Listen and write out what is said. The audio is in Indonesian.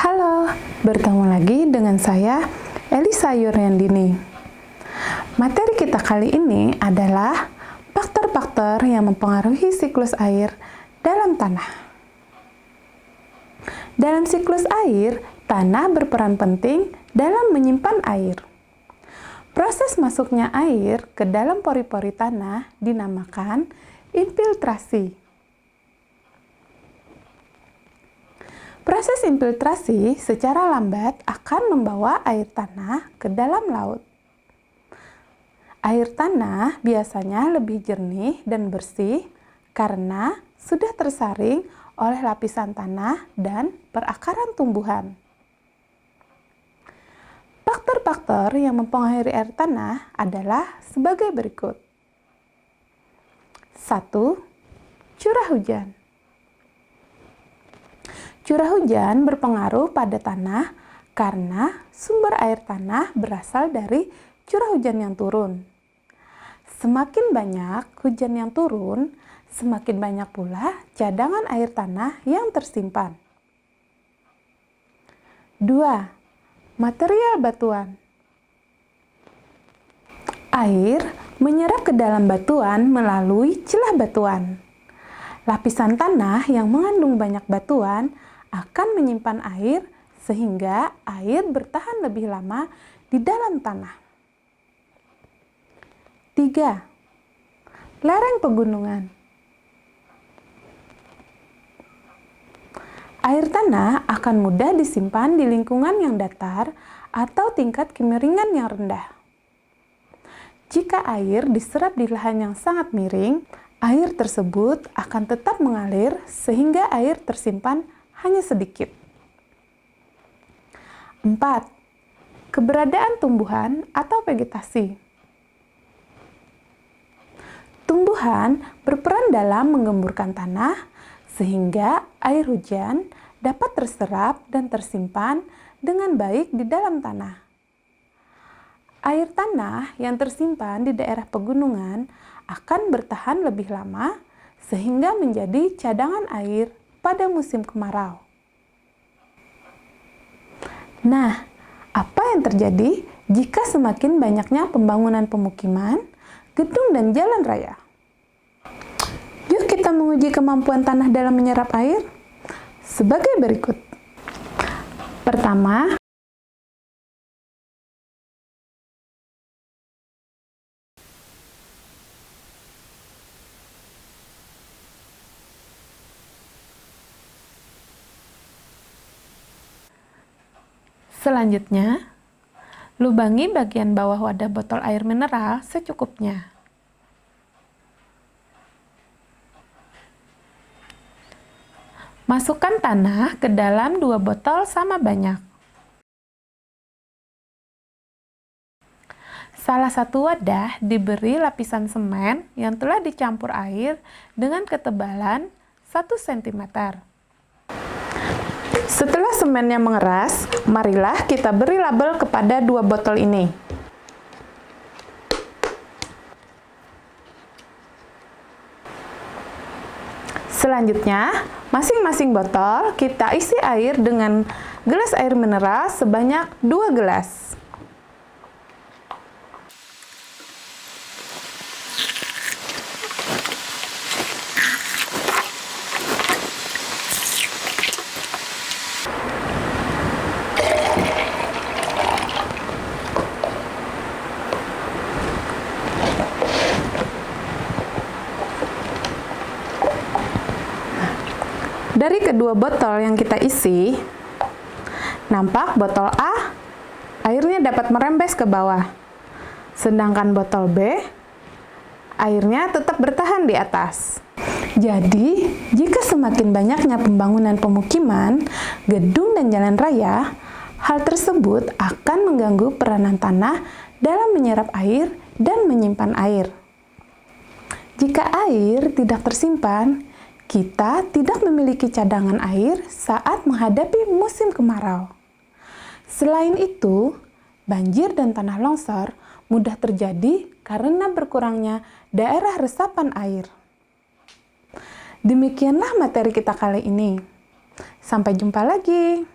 Halo, bertemu lagi dengan saya, Elisa Yuryandini. Materi kita kali ini adalah faktor-faktor yang mempengaruhi siklus air dalam tanah. Dalam siklus air, tanah berperan penting dalam menyimpan air. Proses masuknya air ke dalam pori-pori tanah dinamakan infiltrasi. Proses infiltrasi secara lambat akan membawa air tanah ke dalam laut. Air tanah biasanya lebih jernih dan bersih karena sudah tersaring oleh lapisan tanah dan perakaran tumbuhan. Faktor-faktor yang mempengaruhi air tanah adalah sebagai berikut. 1. Curah hujan. Curah hujan berpengaruh pada tanah karena sumber air tanah berasal dari curah hujan yang turun. Semakin banyak hujan yang turun, semakin banyak pula cadangan air tanah yang tersimpan. 2. Material batuan. Air menyerap ke dalam batuan melalui celah batuan. Lapisan tanah yang mengandung banyak batuan akan menyimpan air sehingga air bertahan lebih lama di dalam tanah. 3. Lereng pegunungan. Air tanah akan mudah disimpan di lingkungan yang datar atau tingkat kemiringan yang rendah. Jika air diserap di lahan yang sangat miring, air tersebut akan tetap mengalir sehingga air tersimpan hanya sedikit. 4. Keberadaan tumbuhan atau vegetasi. Tumbuhan berperan dalam menggemburkan tanah sehingga air hujan dapat terserap dan tersimpan dengan baik di dalam tanah. Air tanah yang tersimpan di daerah pegunungan akan bertahan lebih lama sehingga menjadi cadangan air pada musim kemarau. Nah, apa yang terjadi jika semakin banyaknya pembangunan pemukiman, gedung, dan jalan raya? Yuk kita menguji kemampuan tanah dalam menyerap air sebagai berikut. Pertama, selanjutnya, lubangi bagian bawah wadah botol air mineral secukupnya. Masukkan tanah ke dalam 2 botol sama banyak. Salah satu wadah diberi lapisan semen yang telah dicampur air dengan ketebalan 1 cm. Setelah semennya mengeras, marilah kita beri label kepada 2 botol ini. Selanjutnya, masing-masing botol kita isi air dengan gelas air mineral sebanyak 2 gelas. Dari kedua botol yang kita isi, nampak botol A, airnya dapat merembes ke bawah. Sedangkan botol B, airnya tetap bertahan di atas. Jadi, jika semakin banyaknya pembangunan pemukiman, gedung, dan jalan raya, hal tersebut akan mengganggu peranan tanah dalam menyerap air dan menyimpan air. Jika air tidak tersimpan, kita tidak memiliki cadangan air saat menghadapi musim kemarau. Selain itu, banjir dan tanah longsor mudah terjadi karena berkurangnya daerah resapan air. Demikianlah materi kita kali ini. Sampai jumpa lagi.